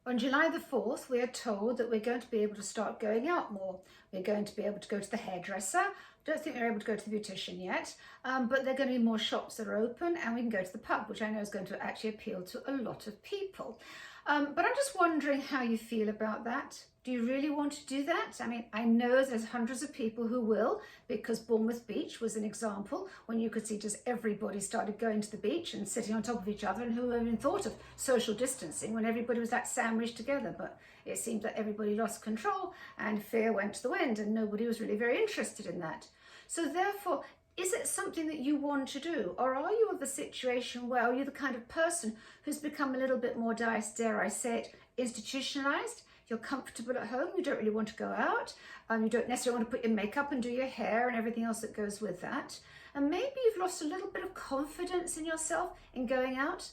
On July the 4th, we are told that we're going to be able to start going out more. We're going to be able to go to the hairdresser. Don't think we're able to go to the beautician yet, but there are going to be more shops that are open, and we can go to the pub, which I know is going to actually appeal to a lot of people. But I'm just wondering how you feel about that. Do you really want to do that? I mean, I know there's hundreds of people who will, because Bournemouth Beach was an example when you could see just everybody started going to the beach and sitting on top of each other, and who even thought of social distancing when everybody was that sandwiched together. But it seemed that everybody lost control and fear went to the wind, and nobody was really very interested in that. So therefore, is it something that you want to do? Or are you of the situation where you're the kind of person who's become a little bit more, dare I say it, institutionalized? You're comfortable at home, you don't really want to go out, you don't necessarily want to put your makeup and do your hair and everything else that goes with that. And maybe you've lost a little bit of confidence in yourself in going out.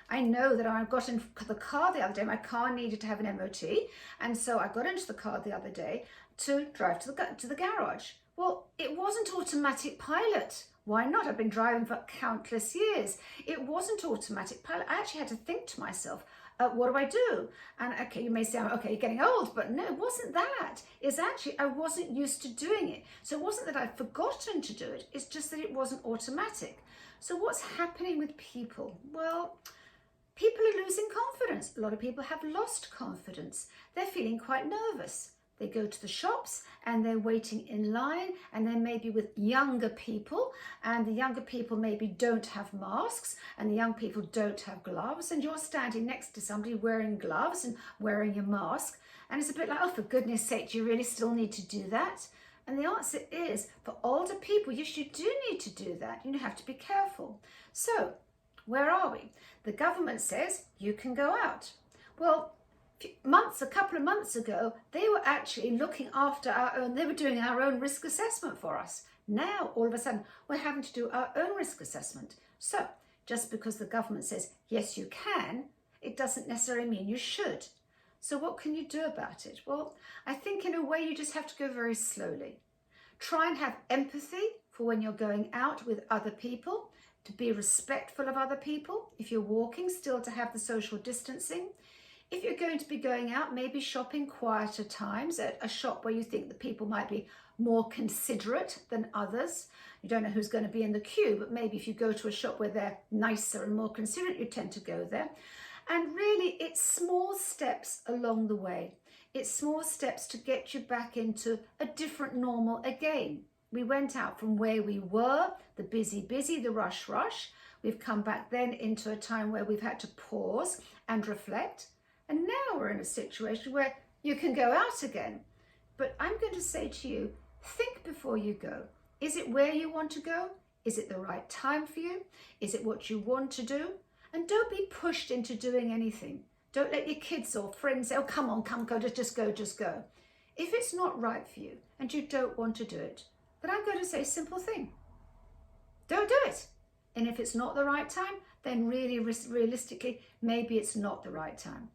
I know that I got in the car the other day, my car needed to have an MOT, and so I got into the car the other day to drive to the garage. Well, it wasn't automatic pilot. Why not? I've been driving for countless years. It wasn't automatic pilot. I actually had to think to myself, what do I do? And okay, you may say, okay, you're getting old, but no, it wasn't that. It's actually, I wasn't used to doing it. So it wasn't that I'd forgotten to do it. It's just that it wasn't automatic. So what's happening with people? Well, people are losing confidence. A lot of people have lost confidence. They're feeling quite nervous. They go to the shops and they're waiting in line, and then maybe with younger people, and the younger people maybe don't have masks, and the young people don't have gloves, and you're standing next to somebody wearing gloves and wearing a mask, and it's a bit like, oh, for goodness sake, do you really still need to do that? And the answer is, for older people, yes, you do need to do that. You have to be careful. So where are we? The government says you can go out. Well, a couple of months ago, they were actually looking after they were doing our own risk assessment for us. Now, all of a sudden, we're having to do our own risk assessment. So, just because the government says, yes, you can, it doesn't necessarily mean you should. So what can you do about it? Well, I think in a way you just have to go very slowly. Try and have empathy for when you're going out with other people, to be respectful of other people. If you're walking, still to have the social distancing. If you're going to be going out, maybe shopping quieter times at a shop where you think the people might be more considerate than others. You don't know who's going to be in the queue, but maybe if you go to a shop where they're nicer and more considerate, you tend to go there. And really, it's small steps along the way. It's small steps to get you back into a different normal again. We went out from where we were, the busy, the rush. We've come back then into a time where we've had to pause and reflect. And now we're in a situation where you can go out again. But I'm going to say to you, think before you go. Is it where you want to go? Is it the right time for you? Is it what you want to do? And don't be pushed into doing anything. Don't let your kids or friends say, oh, come on, go, just go. If it's not right for you and you don't want to do it, then I'm going to say a simple thing. Don't do it. And if it's not the right time, then really realistically, maybe it's not the right time.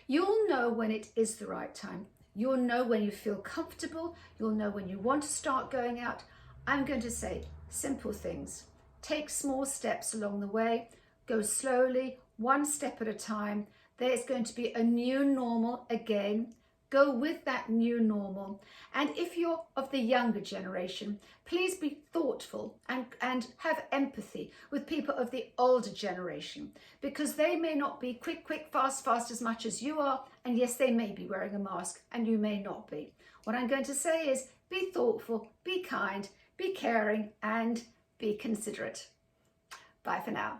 You'll know when it is the right time. You'll know when you feel comfortable. You'll know when you want to start going out. I'm going to say simple things. Take small steps along the way. Go slowly, one step at a time. There's going to be a new normal again. Go with that new normal. And if you're of the younger generation, please be thoughtful and have empathy with people of the older generation, because they may not be quick, fast as much as you are. And yes, they may be wearing a mask and you may not be. What I'm going to say is be thoughtful, be kind, be caring, and be considerate. Bye for now.